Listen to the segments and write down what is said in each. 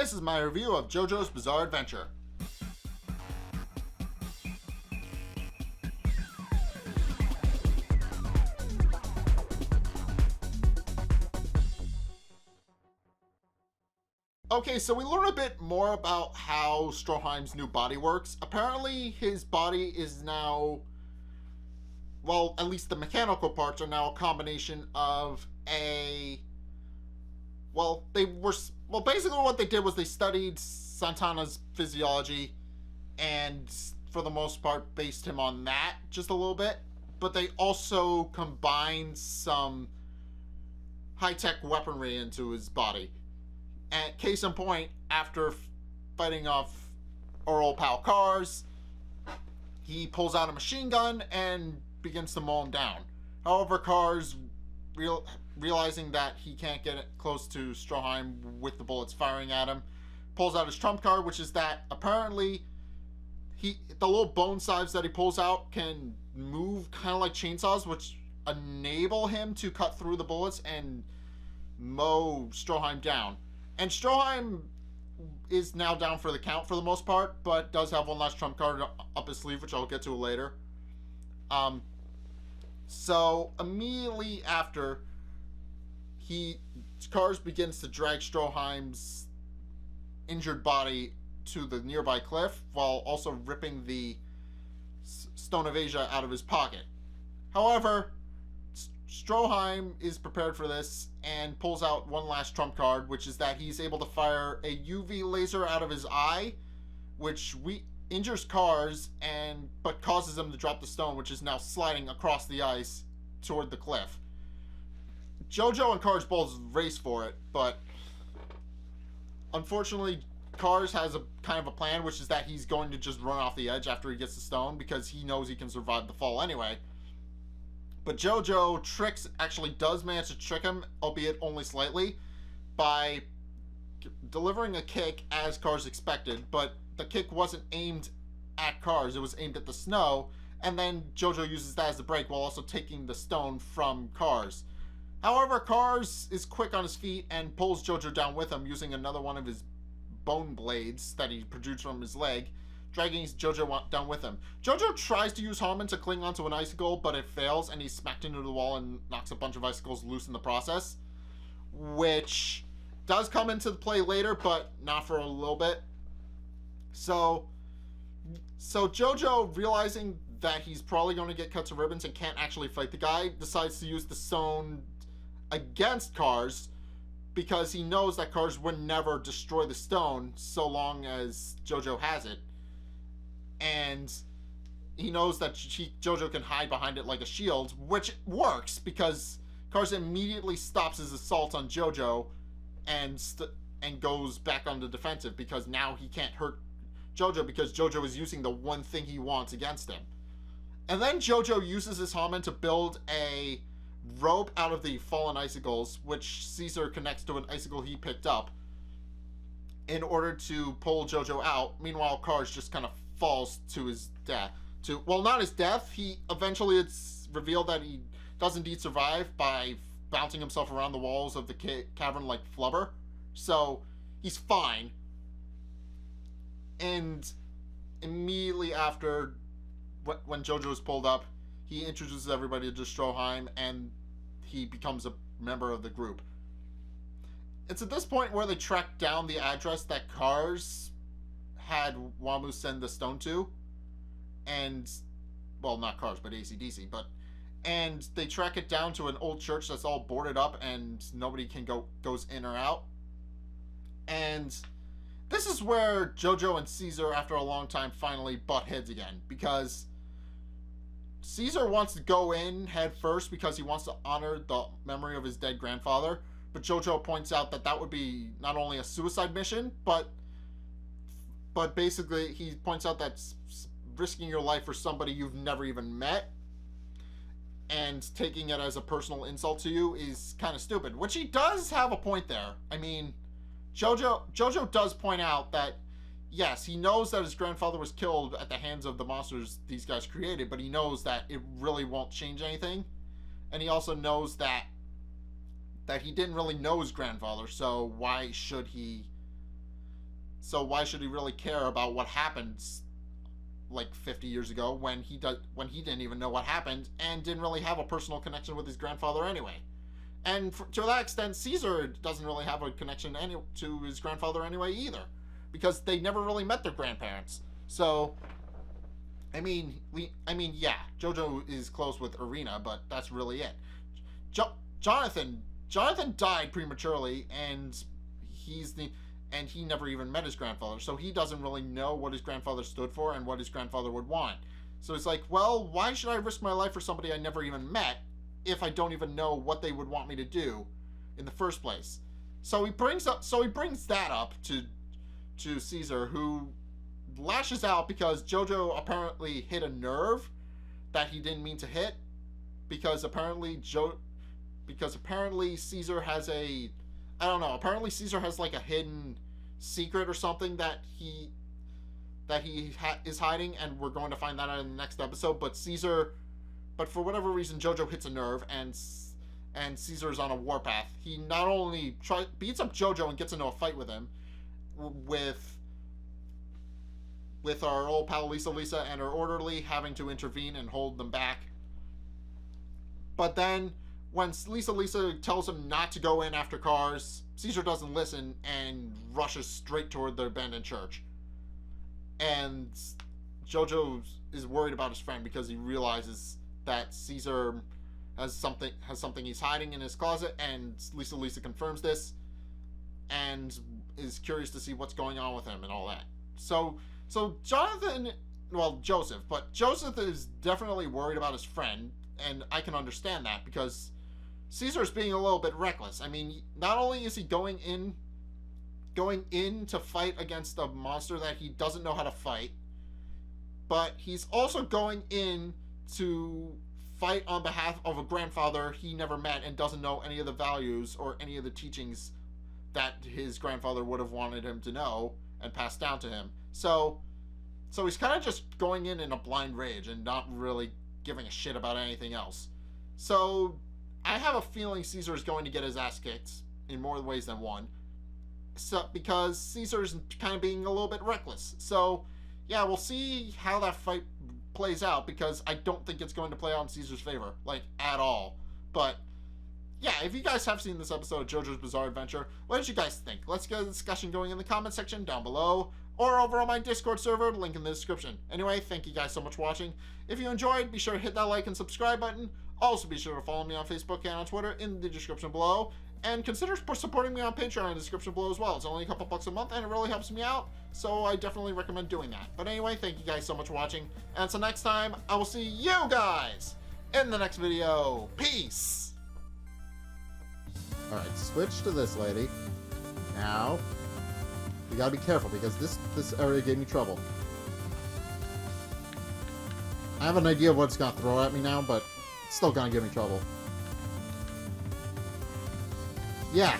This is my review of Jojo's Bizarre Adventure. Okay, so we learn a bit more about how Stroheim's new body works. Apparently, his body is now, well, at least the mechanical parts are now a combination of basically what they did was they studied Santana's physiology and, for the most part, based him on that just a little bit. But they also combined some high-tech weaponry into his body. And case in point, after fighting off Earl Pal Cars, he pulls out a machine gun and begins to mow him down. However, Cars, realizing that he can't get close to Stroheim with the bullets firing at him, pulls out his trump card, which is that apparently the little bone scythes that he pulls out can move kind of like chainsaws, which enable him to cut through the bullets and mow Stroheim down. And Stroheim is now down for the count for the most part, but does have one last trump card up his sleeve, which I'll get to later. So immediately after, Cars begins to drag Stroheim's injured body to the nearby cliff, while also ripping the Stone of Asia out of his pocket. However, Stroheim is prepared for this and pulls out one last trump card, which is that he's able to fire a UV laser out of his eye, which injures Cars but causes him to drop the stone, which is now sliding across the ice toward the cliff. Jojo and Cars both race for it, but unfortunately Cars has a kind of a plan, which is that he's going to just run off the edge after he gets the stone because he knows he can survive the fall anyway. But Jojo does manage to trick him, albeit only slightly, by delivering a kick as Cars expected, but the kick wasn't aimed at Cars, it was aimed at the snow, and then Jojo uses that as the break while also taking the stone from Cars. However, Cars is quick on his feet and pulls Jojo down with him using another one of his bone blades that he produced from his leg, dragging Jojo down with him. Jojo tries to use Harmon to cling onto an icicle, but it fails, and he's smacked into the wall and knocks a bunch of icicles loose in the process, which does come into play later, but not for a little bit. So Jojo, realizing that he's probably going to get cut to ribbons and can't actually fight the guy, decides to use the stone against Cars, because he knows that Cars would never destroy the stone so long as Jojo has it. And he knows that Jojo can hide behind it like a shield, which works because Cars immediately stops his assault on Jojo and goes back on the defensive, because now he can't hurt Jojo because Jojo is using the one thing he wants against him. And then Jojo uses his Hammond to build a rope out of the fallen icicles, which Caesar connects to an icicle he picked up, in order to pull Jojo out. Meanwhile, Cars just kind of falls to his death. Not his death. It's revealed that he does indeed survive by bouncing himself around the walls of the cavern like Flubber. So he's fine. And immediately after, when Jojo is pulled up, he introduces everybody to Stroheim, and he becomes a member of the group. It's at this point where they track down the address that Cars had Wamu send the stone to, and, well, not Cars, but AC/DC, and they track it down to an old church that's all boarded up and nobody goes in or out. And this is where Jojo and Caesar, after a long time, finally butt heads again, because Caesar wants to go in head first because he wants to honor the memory of his dead grandfather, but Jojo points out that would be not only a suicide mission, but basically he points out that risking your life for somebody you've never even met and taking it as a personal insult to you is kind of stupid, which he does have a point there. I mean, Jojo does point out that, yes, he knows that his grandfather was killed at the hands of the monsters these guys created, but he knows that it really won't change anything. And he also knows that he didn't really know his grandfather, so why should he So why should he really care about what happened like 50 years ago when he didn't even know what happened and didn't really have a personal connection with his grandfather anyway? And to that extent, Caesar doesn't really have a connection to his grandfather anyway either, because they never really met their grandparents. So, I mean, yeah, Jojo is close with Irina, but that's really it. Jonathan died prematurely, and he never even met his grandfather, so he doesn't really know what his grandfather stood for and what his grandfather would want. So it's like, well, why should I risk my life for somebody I never even met if I don't even know what they would want me to do in the first place? So he brings that up to Caesar, who lashes out because Jojo apparently hit a nerve that he didn't mean to hit, because apparently Caesar has apparently Caesar has like a hidden secret or something that he is hiding, and we're going to find that out in the next episode. But for whatever reason, Jojo hits a nerve, and Caesar's on a warpath. He not only beats up Jojo and gets into a fight with him, with our old pal Lisa and her orderly having to intervene and hold them back. But then, when Lisa tells him not to go in after cars, Caesar doesn't listen and rushes straight toward the abandoned church. And Jojo is worried about his friend because he realizes that Caesar has something he's hiding in his closet, and Lisa confirms this and is curious to see what's going on with him and all that. So Joseph is definitely worried about his friend, and I can understand that because Caesar's being a little bit reckless. I mean, not only is he going in to fight against a monster that he doesn't know how to fight, but he's also going in to fight on behalf of a grandfather he never met and doesn't know any of the values or any of the teachings that his grandfather would have wanted him to know and pass down to him. So he's kind of just going in a blind rage and not really giving a shit about anything else. So I have a feeling Caesar is going to get his ass kicked in more ways than one. So because Caesar's kind of being a little bit reckless. So yeah, we'll see how that fight plays out, because I don't think it's going to play out in Caesar's favor, like, at all. But yeah, if you guys have seen this episode of JoJo's Bizarre Adventure, what did you guys think? Let's get a discussion going in the comment section down below, or over on my Discord server, link in the description. Anyway, thank you guys so much for watching. If you enjoyed, be sure to hit that like and subscribe button. Also, be sure to follow me on Facebook and on Twitter in the description below. And consider supporting me on Patreon in the description below as well. It's only a couple bucks a month, and it really helps me out, so I definitely recommend doing that. But anyway, thank you guys so much for watching, and until next time, I will see you guys in the next video. Peace! Alright, switch to this lady. Now, you gotta be careful, because this area gave me trouble. I have an idea of what it's gonna throw at me now, but it's still gonna give me trouble. Yeah.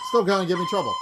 Still gonna give me trouble.